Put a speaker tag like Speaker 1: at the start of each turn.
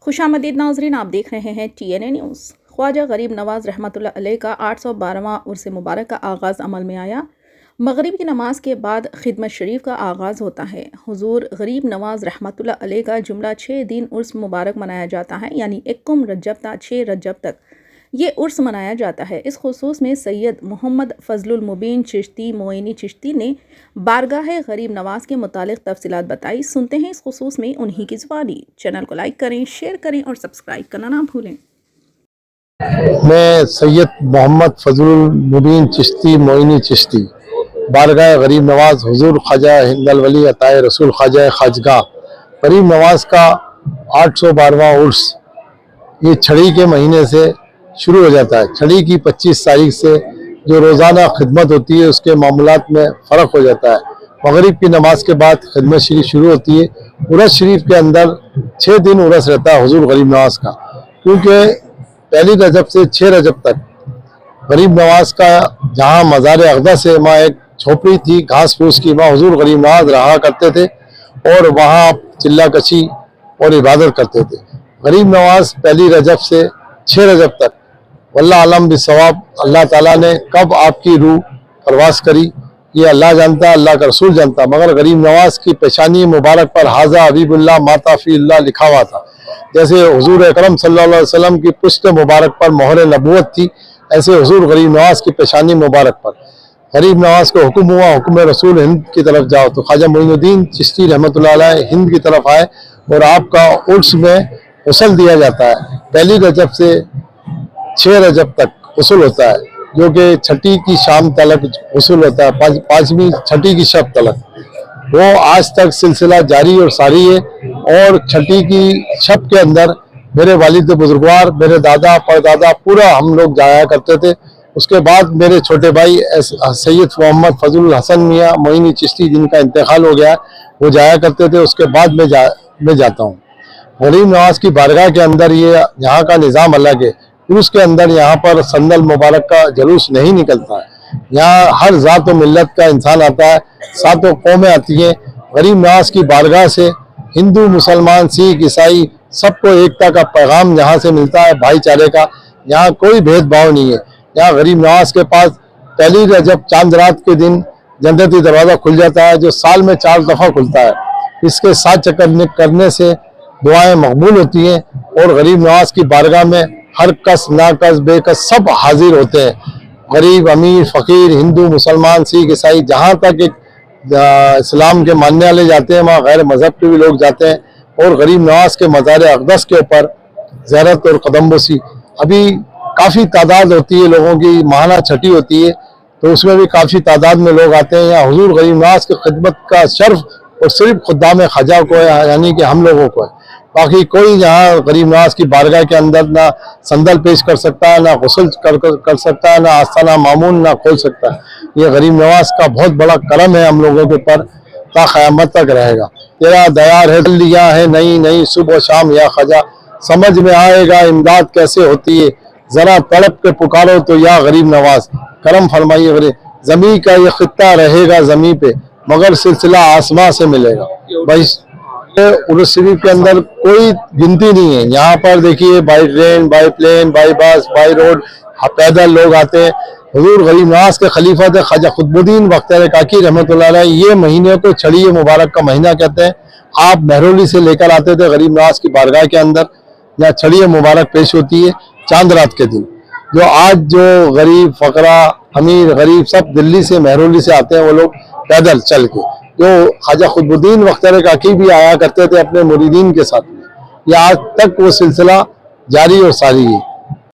Speaker 1: खुशामदीद नाज़रीन, आप देख रहे हैं TNA न्यूज़। ख्वाजा गरीब नवाज़ रहमतुल्लाह अलैह का 812वां उर्स मुबारक का आगाज़ अमल में आया। मगरिब की नमाज के बाद खिदमत शरीफ का आगाज़ होता है। हुजूर गरीब नवाज़ रहमतुल्लाह अलैह का जुमला 6 दिन उर्स मुबारक मनाया जाता है, यानी 1 रजब ता 6 रजब तक ये उर्स मनाया जाता है। इस खुसूस में सैयद मोहम्मद फजलुल मुबीन चिश्ती मोइनी चिश्ती ने बारगाह गरीब नवाज के मुतालिक तफसीलात बताई। सुनते हैं इस खुसूस में उन्हीं की ज़ुबानी। चैनल को लाइक करें, शेयर करें और सब्सक्राइब करना ना भूलें।
Speaker 2: मैं सैयद मोहम्मद फजलुल मुबीन चिश्ती मोइनी चिश्ती बारगाह गरीब नवाज हुजूर ख्वाजा हिंदल वली अताए रसूल ख्वाजा खाजगा गरीब नवाज का 812वां उर्स ये छड़ी के महीने से शुरू हो जाता है। छड़ी की 25 तारीख से जो रोज़ाना खिदमत होती है उसके मामलात में फ़र्क हो जाता है। मगरिब की नमाज के बाद खिदमत शरीफ शुरू होती है। उर्स शरीफ के अंदर 6 दिन उर्स रहता है हुजूर गरीब नवाज का, क्योंकि पहली रजब से 6 रजब तक गरीब नवाज का जहाँ मज़ार अक़दस है वहाँ एक झोपड़ी थी घास फूस की, वहाँ हुजूर गरीब नवाज रहा करते थे और वहाँ चिल्ला कशी और इबादत करते थे। गरीब नवाज पहली रजब से 6 रजब तक वल्लाह आलम बिसवाब अल्लाह ताला ने कब आपकी रूह परवास करी ये अल्लाह जानता, अल्लाह का रसूल जानता, मगर गरीब नवाज की पेशानी मुबारक पर हाजा हबीबुल्लाह माता फ़ील्लाह लिखा हुआ था। जैसे हुजूर अकरम सल्लल्लाहु अलैहि वसल्लम की पुश्त मुबारक पर मोहर नबूवत थी, ऐसे हुजूर गरीब नवाज की पेशानी मुबारक पर गरीब नवाज को हुक्म हुआ हुक्म रसूल हिंद की तरफ जाओ, तो ख्वाजा मोइनुद्दीन चिश्ती रहमतुल्लाह अलैह हिंद की तरफ आए और आपका उर्स में गस्ल दिया जाता है। पहली रजब से 6 रजब तक गस्ल होता है, जो कि छठी की शाम तलक गस्ल होता है, पाँचवीं छठी की शब तलक। वो आज तक सिलसिला जारी और सारी है। और छठी की शब के अंदर मेरे वालिद बुजुर्गवार, मेरे दादा परदादा पूरा हम लोग जाया करते थे। उसके बाद मेरे छोटे भाई सैयद मोहम्मद फजलुल हसन मियाँ मोइनी चिश्ती जिनका इंतकाल हो गया वो जाया करते थे। उसके बाद मैं जाता हूँ। गरीब नवाज की बारगाह के अंदर ये यहाँ का निज़ाम अलग है। उर्स के अंदर यहाँ पर संदल मुबारक का जलूस नहीं निकलता है। यहाँ हर ज़ात व मिल्लत का इंसान आता है, सातों कौमें आती हैं। गरीब नवाज की बारगाह से हिंदू मुसलमान सिख ईसाई सबको एकता का पैगाम यहाँ से मिलता है, भाईचारे का। यहाँ कोई भेदभाव नहीं है। यहाँ गरीब नवाज के पास पहली रजब चांद रात के दिन जन्नती दरवाज़ा खुल जाता है, जो साल में 4 दफ़ा खुलता है। इसके 7 चक्कर करने से दुआएं मकबूल होती हैं और गरीब नवाज की बारगाह में हर कस नाकस बेकस सब हाजिर होते हैं। गरीब अमीर फ़कीर हिंदू मुसलमान सिख ईसाई जहाँ तक एक इस्लाम के मानने वाले जाते हैं वहाँ गैर मज़हब के भी लोग जाते हैं। और गरीब नवाज के मज़ार अक़दस के ऊपर ज़ियारत और कदमबोसी अभी काफ़ी तादाद होती है लोगों की। माहाना छठी होती है तो उसमें भी काफ़ी तादाद में लोग आते हैं। यहाँ हुजूर गरीब नवाज की खिदमत का शर्फ और सिर्फ खुद्दाम ख्वाजा को है, यानी कि हम लोगों को है। बाकी कोई यहाँ गरीब नवाज की बारगाह के अंदर ना संदल पेश कर सकता है, ना गुस्ल कर सकता है, ना आस्ताना मामून ना खोल सकता है। ये गरीब नवाज का बहुत बड़ा करम है हम लोगों के ऊपर, ता क़यामत तक रहेगा। तेरा दयार है लिया है नई नई सुबह शाम या ख्वाजा, समझ में आएगा इमदाद कैसे होती है, जरा तड़प के पुकारो तो या गरीब नवाज करम फरमाइए। जमी का ये खित्ता रहेगा जमी पे, मगर सिलसिला आसमां से मिलेगा। भाई उर्स शरीफ के अंदर कोई गिनती नहीं है। यहाँ पर देखिए by train, by plane, by bus, by road, पैदल लोग आते हैं। हुजूर गरीब नवाज के खलीफा थे ख्वाजा खुतबुद्दीन बख्तियार काकी रहमतुल्लाह अलैह ये महीने को छड़ी मुबारक का महीना कहते हैं। आप महरौली से लेकर आते थे गरीब नवाज की बारगाह के अंदर, जहाँ छड़ी मुबारक पेश होती है चांद रात के दिन। जो आज जो गरीब फ़करा अमीर गरीब सब दिल्ली से महरौली से आते हैं, वो लोग पैदल चल के, जो ख्वाजा खुतबुद्दीन बख्तियार काकी भी आया करते थे अपने मुरीदीन के साथ में, ये आज तक वो सिलसिला जारी और सारी है।